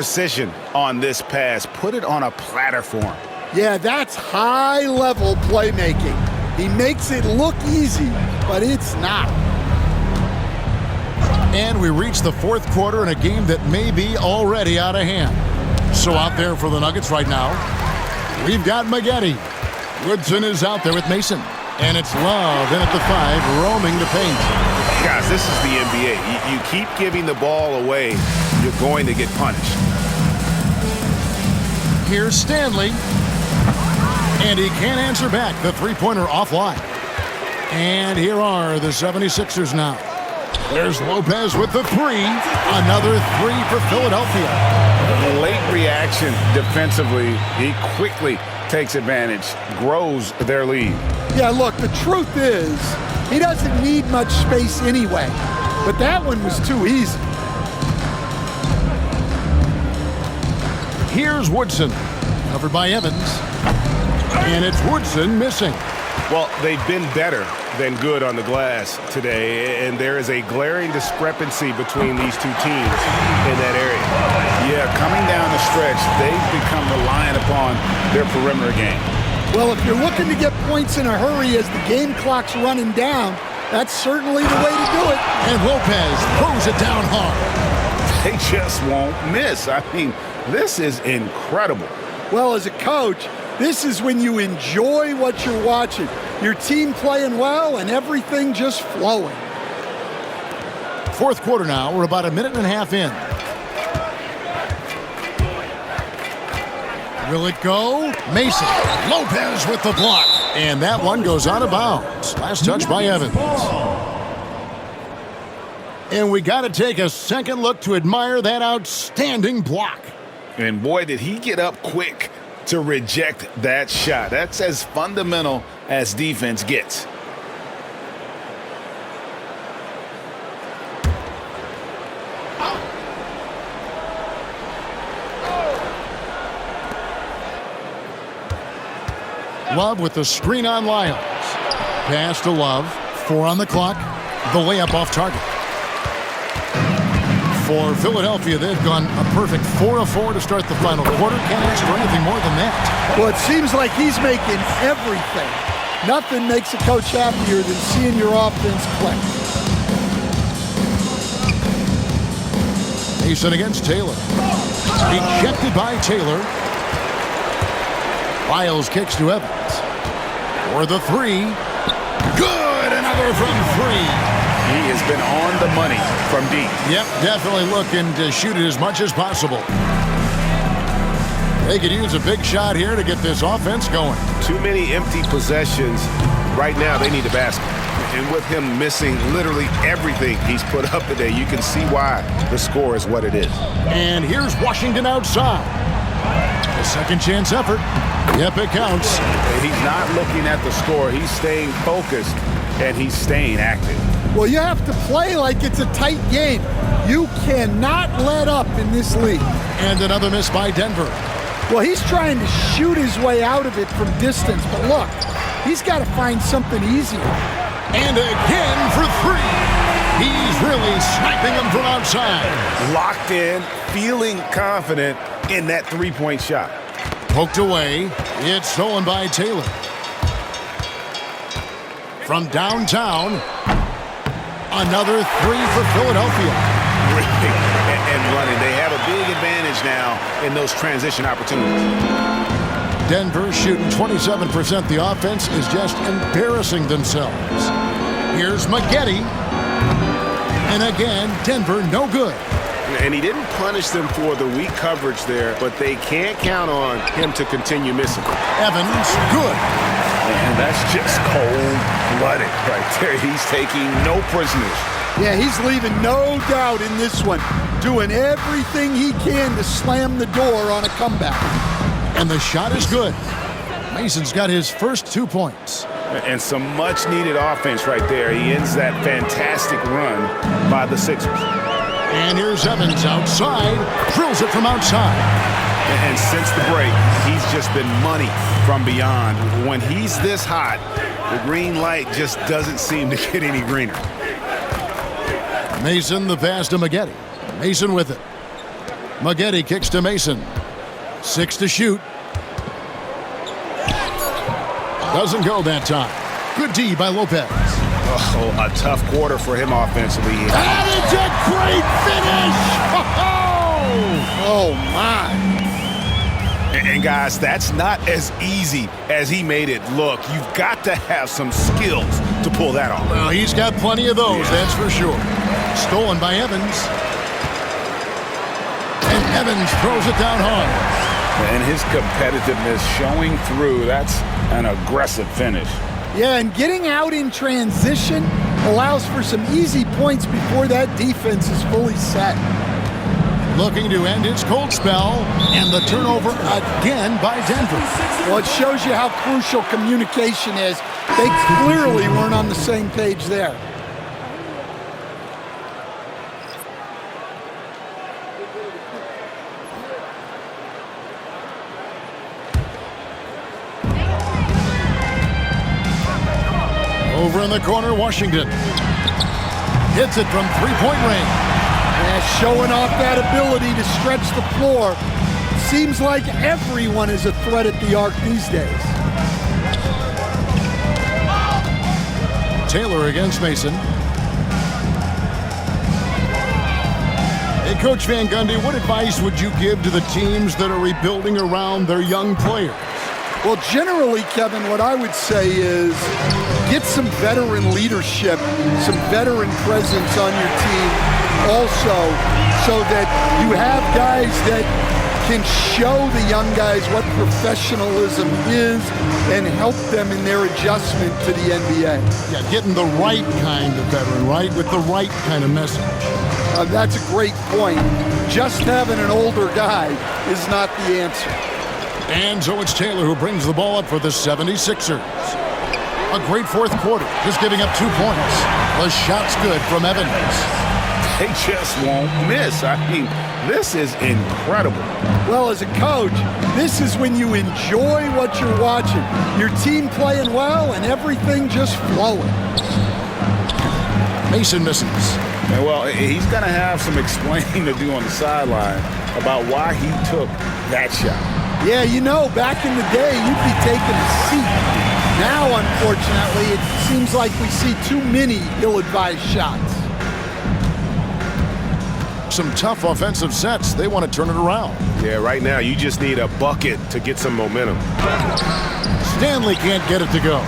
Precision on this pass. Put it on a platter for him. Yeah, that's high-level playmaking. He makes it look easy, but it's not. And we reach the fourth quarter in a game that may be already out of hand. So out there for the Nuggets right now, we've got Maggette. Woodson is out there with Mason. And it's Love in at the 5, roaming the paint. Guys, this is the NBA. You keep giving the ball away, you're going to get punished. Here's Stanley. And he can't answer back. The three-pointer offline. And here are the 76ers now. There's Lopez with the 3. Another 3 for Philadelphia. Late reaction defensively. He quickly takes advantage, grows their lead. Yeah, look, the truth is, he doesn't need much space anyway. But that one was too easy. Here's Woodson, covered by Evans. And it's Woodson missing. Well, they've been better than good on the glass today, and there is a glaring discrepancy between these two teams in that area. Yeah, coming down the stretch, they've become reliant upon their perimeter game. Well, if you're looking to get points in a hurry as the game clock's running down, that's certainly the way to do it. And Lopez throws it down hard. They just won't miss. I mean, this is incredible. Well, as a coach, this is when you enjoy what you're watching. Your team playing well and everything just flowing. Fourth quarter now. We're about a minute and a half in. Will it go? Mason. Lopez with the block. And that one goes out of bounds. Last touch by Evans. And we got to take a second look to admire that outstanding block. And boy, did he get up quick to reject that shot. That's as fundamental as defense gets. Love with the screen on Lyles. Pass to Love. 4 on the clock. The layup off target. For Philadelphia, they've gone a perfect 4 of 4 to start the final quarter. Can't ask for anything more than that. Well, it seems like he's making everything. Nothing makes a coach happier than seeing your offense play. Mason against Taylor. Rejected by Taylor. Lyles kicks to Evans. For the 3. Good! Another from 3. He has been on the money from deep. Yep, definitely looking to shoot it as much as possible. They could use a big shot here to get this offense going. Too many empty possessions. Right now, they need a basket. And with him missing literally everything he's put up today, you can see why the score is what it is. And here's Washington outside. A second chance effort. Yep, it counts. He's not looking at the score. He's staying focused, and he's staying active. Well, you have to play like it's a tight game. You cannot let up in this league. And another miss by Denver. Well, he's trying to shoot his way out of it from distance, but look, he's got to find something easier. And again for 3. He's really sniping him from outside. Locked in, feeling confident in that three-point shot. Poked away. It's stolen by Taylor. From downtown, another 3 for Philadelphia. And running. They have a big advantage now in those transition opportunities. Denver shooting 27%. The offense is just embarrassing themselves. Here's Maggette. And again, Denver no good. And he didn't punish them for the weak coverage there, but they can't count on him to continue missing. Evans, good. And that's just cold-blooded right there. He's taking no prisoners. Yeah, he's leaving no doubt in this one, doing everything he can to slam the door on a comeback. And the shot is good. Mason's got his first 2 points. And some much-needed offense right there. He ends that fantastic run by the Sixers. And here's Evans outside. Drills it from outside. And since the break, he's just been money from beyond. When he's this hot, the green light just doesn't seem to get any greener. Mason the pass to Maggette. Mason with it. Maggette kicks to Mason. 6 to shoot. Doesn't go that time. Good D by Lopez. Oh, a tough quarter for him offensively. And it's a great finish! Oh, my. And guys, that's not as easy as he made it look. You've got to have some skills to pull that off. Well, he's got plenty of those, that's for sure. Stolen by Evans. And Evans throws it down hard. And his competitiveness showing through. That's an aggressive finish. Yeah, and getting out in transition allows for some easy points before that defense is fully set. Looking to end his cold spell, and the turnover again by Denver. Well, it shows you how crucial communication is. They clearly weren't on the same page there. Over in the corner, Washington. Hits it from three-point range. Yeah, showing off that ability to stretch the floor. Seems like everyone is a threat at the arc these days. Taylor against Mason. Hey, Coach Van Gundy, what advice would you give to the teams that are rebuilding around their young players? Well, generally, Kevin, what I would say is get some veteran leadership, some veteran presence on your team also, so that you have guys that can show the young guys what professionalism is and help them in their adjustment to the NBA. Yeah, getting the right kind of veteran, right? With the right kind of message. That's a great point. Just having an older guy is not the answer. And so it's Taylor who brings the ball up for the 76ers. A great fourth quarter, just giving up 2 points. The shot's good from Evans. They just won't miss. I mean, this is incredible. Well, as a coach, this is when you enjoy what you're watching. Your team playing well and everything just flowing. Mason misses. And well, he's going to have some explaining to do on the sideline about why he took that shot. Yeah, you know, back in the day, you'd be taking a seat. Now, unfortunately, it seems like we see too many ill-advised shots. Some tough offensive sets. They want to turn it around. Yeah, right now, you just need a bucket to get some momentum. Stanley can't get it to go.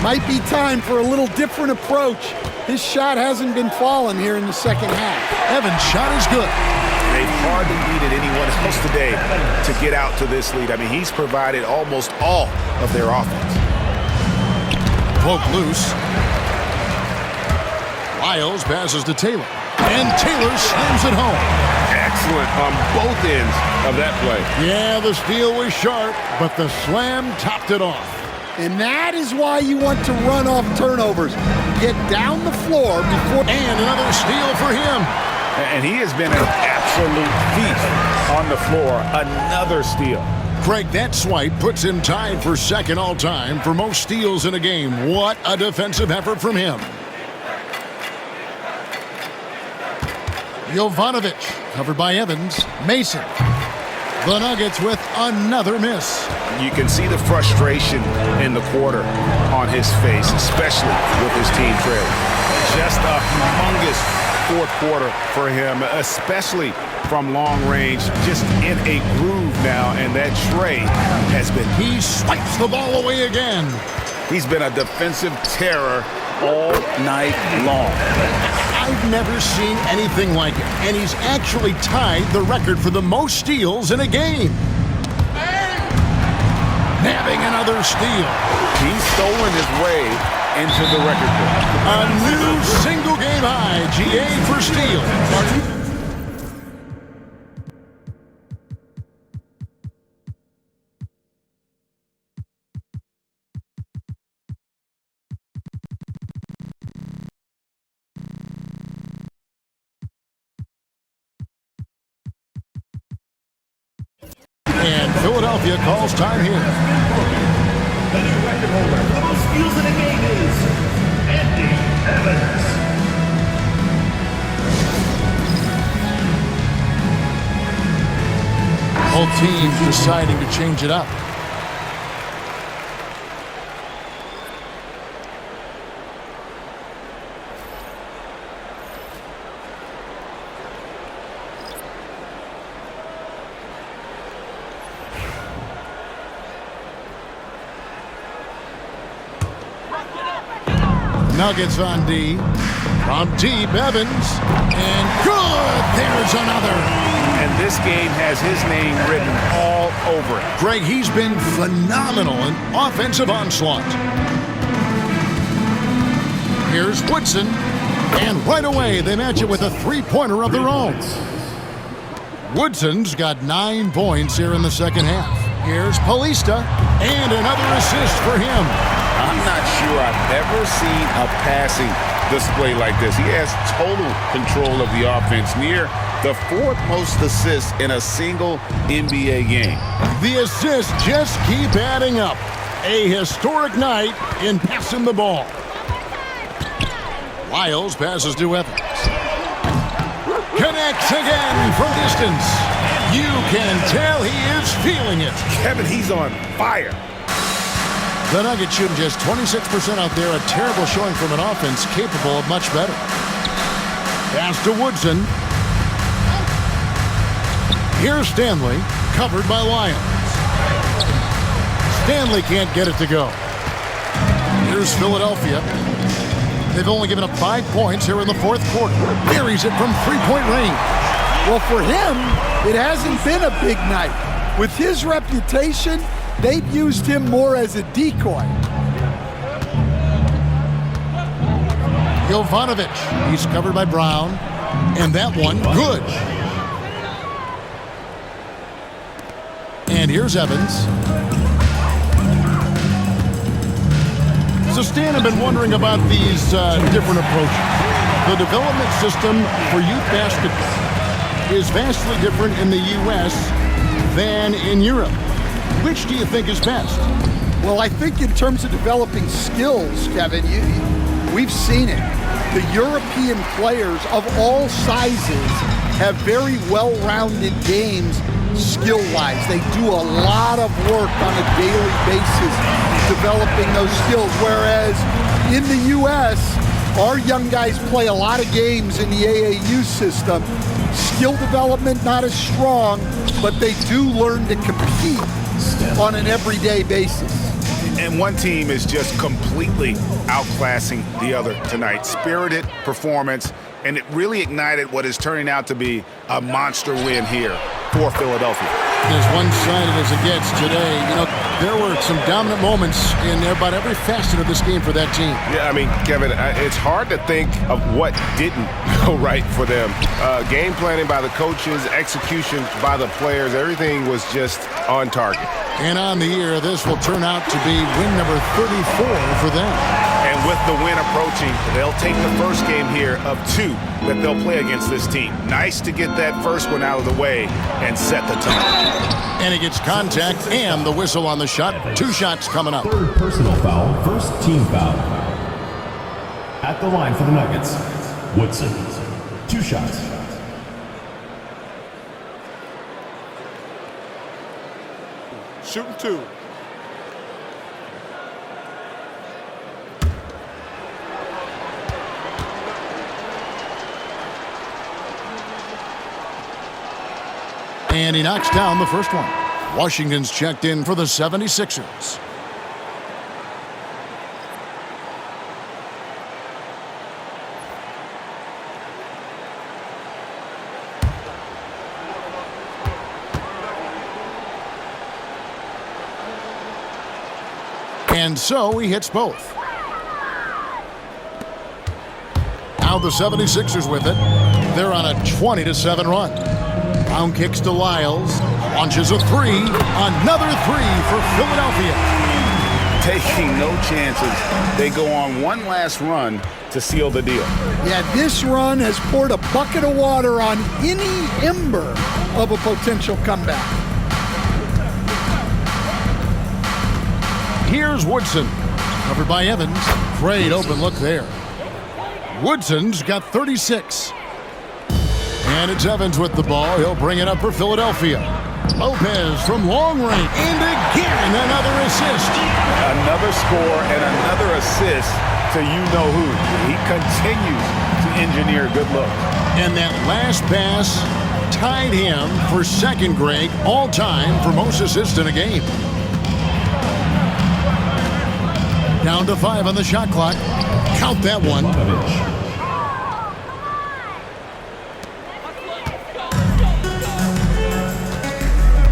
Might be time for a little different approach. His shot hasn't been falling here in the second half. Evans' shot is good. They've hardly needed anyone else today to get out to this lead. I mean, he's provided almost all of their offense. Poke loose. Lyles passes to Taylor. And Taylor slams it home. Excellent on both ends of that play. Yeah, the steal was sharp, but the slam topped it off. And that is why you want to run off turnovers. Get down the floor before... And another steal for him. And he has been an absolute feast on the floor. Another steal. Craig, that swipe puts him tied for second all-time for most steals in a game. What a defensive effort from him. Jovanovic, covered by Evans. Mason. The Nuggets with another miss. You can see the frustration in the quarter on his face, especially with his team trailing. Just a humongous fourth quarter for him, especially from long range, just in a groove now, and that Trey has been... He swipes the ball away again. He's been a defensive terror all night long. I've never seen anything like it, and he's actually tied the record for the most steals in a game. Nabbing another steal. He's stolen his way into the record book. A new single-game high, GA for steals. And Philadelphia calls time here. The new record holder for the most steals in a game is Anthony Evans. 1 Both teams deciding to change it up. Nuggets on D. From deep, Evans. And good! There's another. And this game has his name written all over it. Greg, he's been phenomenal in offensive onslaught. Here's Woodson. And right away, they match it with a three-pointer of their own. Woodson's got 9 points here in the second half. Here's Paulista. And another assist for him. I'm not sure I've ever seen a passing display like this. He has total control of the offense, near the 4th most assists in a single NBA game. The assists just keep adding up. A historic night in passing the ball. Lyles passes to Evans. Connects again from distance. You can tell he is feeling it. Kevin, he's on fire. The Nuggets shooting just 26% out there. A terrible showing from an offense capable of much better. Pass to Woodson. Here's Stanley, covered by Lyles. Stanley can't get it to go. Here's Philadelphia. They've only given up 5 points here in the 4th quarter. Buries it from three-point range. Well, for him, it hasn't been a big night. With his reputation, they've used him more as a decoy. Jovanovic, he's covered by Brown. And that one, good. And here's Evans. So Stan, I've been wondering about these different approaches. The development system for youth basketball is vastly different in the U.S. than in Europe. Which do you think is best? Well, I think in terms of developing skills, Kevin, we've seen it. The European players of all sizes have very well-rounded games skill-wise. They do a lot of work on a daily basis developing those skills, whereas in the U.S., our young guys play a lot of games in the AAU system. Skill development not as strong, but they do learn to compete on an everyday basis. And one team is just completely outclassing the other tonight. Spirited performance, and it really ignited what is turning out to be a monster win here for Philadelphia. As one-sided as it gets today, there were some dominant moments in about every facet of this game for that team. Yeah, I mean, Kevin, it's hard to think of what didn't go right for them. Game planning by the coaches, execution by the players, everything was just on target. And on the year, this will turn out to be win number 34 for them. And with the win approaching, they'll take the first game here of 2 that they'll play against this team. Nice to get that first one out of the way and set the tone. And he gets contact and the whistle on the shot. 2 shots coming up. 3rd personal foul, 1st team foul. At the line for the Nuggets, Woodson. 2 shots. Shooting 2. And he knocks down the first one. Washington's checked in for the 76ers. And so he hits both. Now the 76ers with it. They're on a 20-7 run. Brown kicks to Lyles. Launches a 3. Another 3 for Philadelphia. Taking no chances. They go on one last run to seal the deal. Yeah, this run has poured a bucket of water on any ember of a potential comeback. Here's Woodson. Covered by Evans. Great open look there. Woodson's got 36. And it's Evans with the ball. He'll bring it up for Philadelphia. Lopez from long range. And again, another assist. Another score and another assist to you-know-who. He continues to engineer good look. And that last pass tied him for second, Greg, all-time for most assists in a game. Down to 5 on the shot clock. Count that one.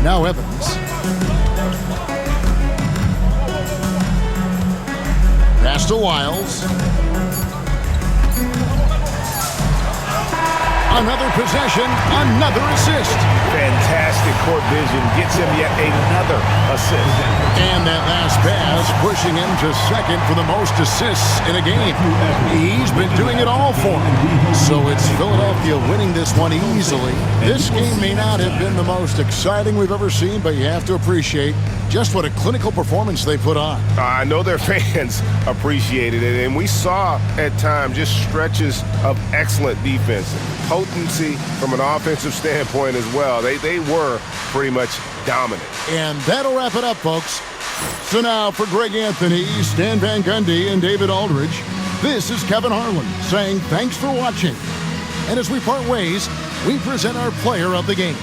Now Evans. Pass to Wiles. Another possession, another assist. Fantastic court vision gets him yet another assist. And that last pass pushing him to second for the most assists in a game. He's been doing it all for him. So it's Philadelphia winning this one easily. This game may not have been the most exciting we've ever seen, but you have to appreciate just what a clinical performance they put on. I know their fans appreciated it, and we saw at times just stretches of excellent defense. Potency from an offensive standpoint as well. They were pretty much dominant. And that'll wrap it up, folks. So now for Greg Anthony, Stan Van Gundy, and David Aldridge, this is Kevin Harlan saying thanks for watching. And as we part ways, we present our player of the game.